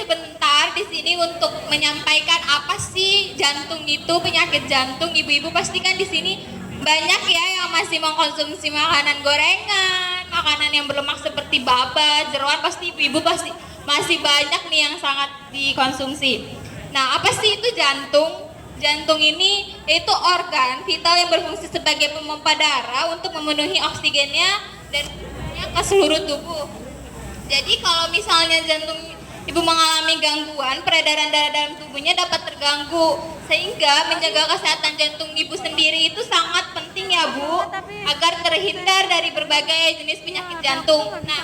sebentar di sini untuk menyampaikan apa sih jantung itu, penyakit jantung. Ibu-ibu pasti kan di sini banyak ya yang masih mengkonsumsi makanan gorengan, makanan yang berlemak seperti babat, jeroan, pasti ibu-ibu pasti masih banyak nih yang sangat dikonsumsi. Nah, apa sih itu jantung? Jantung ini yaitu organ vital yang berfungsi sebagai pemompa darah untuk memenuhi oksigennya dan ke seluruh tubuh. Jadi kalau misalnya jantung ibu mengalami gangguan, peredaran darah dalam tubuhnya dapat terganggu, sehingga menjaga kesehatan jantung ibu sendiri itu sangat penting ya Bu, agar terhindar dari berbagai jenis penyakit jantung. Nah,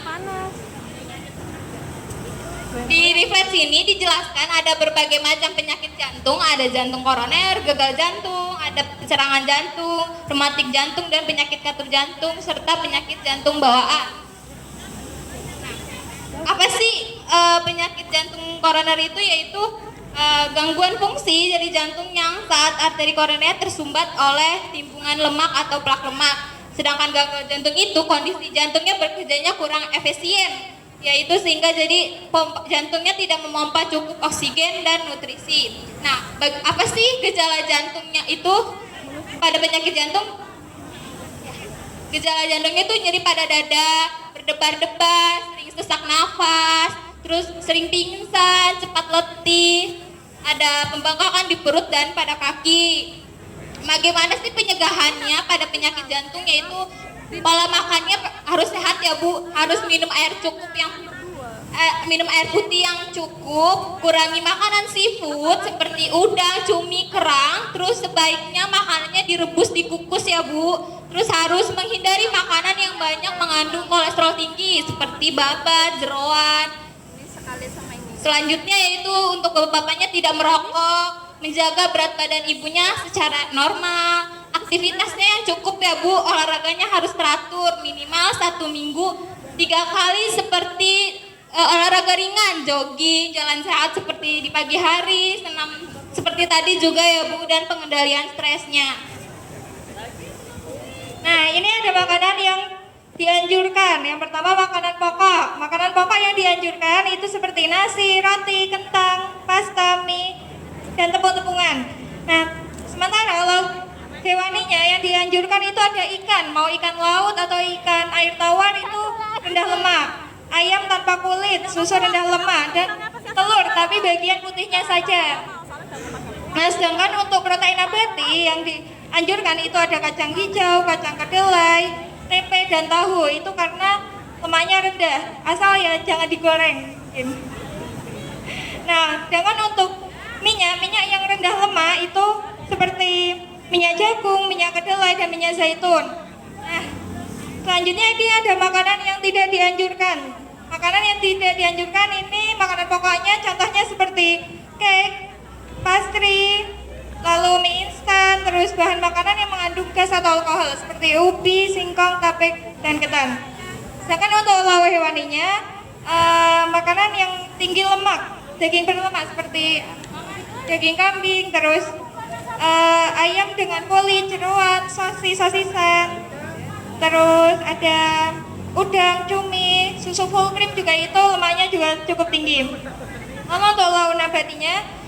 di refleksi ini dijelaskan ada berbagai macam penyakit jantung, ada jantung koroner, gagal jantung, ada serangan jantung, rematik jantung, dan penyakit katur jantung, serta penyakit jantung bawaan. Apa sih penyakit jantung koroner itu? Yaitu gangguan fungsi dari jantung yang saat arteri koroner tersumbat oleh timbunan lemak atau plak lemak. Sedangkan gangguan jantung itu kondisi jantungnya bekerjanya kurang efisien, yaitu sehingga jadi jantungnya tidak memompa cukup oksigen dan nutrisi. Nah, apa sih gejala jantungnya itu pada penyakit jantung? Gejala jantungnya itu nyeri pada dada, berdebar-debar, sering sesak nafas, terus sering pingsan, cepat letih, ada pembengkakan di perut dan pada kaki. Bagaimana sih pencegahannya pada penyakit jantung? Yaitu pola makannya harus sehat ya Bu, harus minum air putih yang cukup, kurangi makanan seafood seperti udang, cumi, kerang, terus sebaiknya makanannya direbus, dikukus ya Bu. Terus harus menghindari makanan yang banyak mengandung kolesterol tinggi seperti babat, jeroan. Selanjutnya yaitu untuk bapaknya tidak merokok, menjaga berat badan ibunya secara normal. Aktivitasnya yang cukup ya Bu, olahraganya harus teratur, minimal 1 minggu 3 kali seperti olahraga ringan, jogging, jalan sehat seperti di pagi hari, senam seperti tadi juga ya Bu, dan pengendalian stresnya. Nah, ini ada makanan yang dianjurkan. Yang pertama makanan pokok. Makanan pokok yang dianjurkan itu seperti nasi, roti, kentang, pasta, mie, dan tepung-tepungan. Nah, sementara kalau hewaninya yang dianjurkan itu ada ikan, mau ikan laut atau ikan air tawar itu rendah lemak, ayam tanpa kulit, susu rendah lemak, dan telur tapi bagian putihnya saja. Nah, sedangkan untuk protein nabati yang dianjurkan itu ada kacang hijau, kacang kedelai, tempe, dan tahu. Itu karena lemaknya rendah, asal ya jangan digoreng. Nah, sedangkan untuk minyak yang rendah lemak itu seperti minyak jagung, minyak kedelai, dan minyak zaitun. Nah, selanjutnya ini ada makanan yang tidak dianjurkan. Makanan yang tidak dianjurkan ini makanan pokoknya contohnya seperti cake, pastry, lalu mie instan, terus bahan makanan yang mengandung gas atau alkohol seperti ubi, singkong, tape, dan ketan. Sedangkan untuk lauk hewaninya, makanan yang tinggi lemak, daging berlemak seperti daging kambing, terus ayam dengan kulit, jeroan, sosisan, terus ada udang, cumi, susu full cream juga itu lemaknya juga cukup tinggi. Lalu untuk lauk nabatinya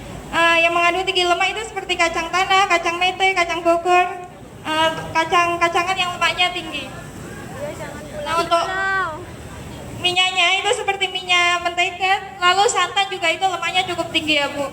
yang mengandung tinggi lemak itu seperti kacang tanah, kacang mete, kacang bogor, kacang-kacangan yang lemaknya tinggi. Nah, untuk minyaknya itu seperti minyak mentega, lalu santan juga itu lemaknya cukup tinggi ya Bu.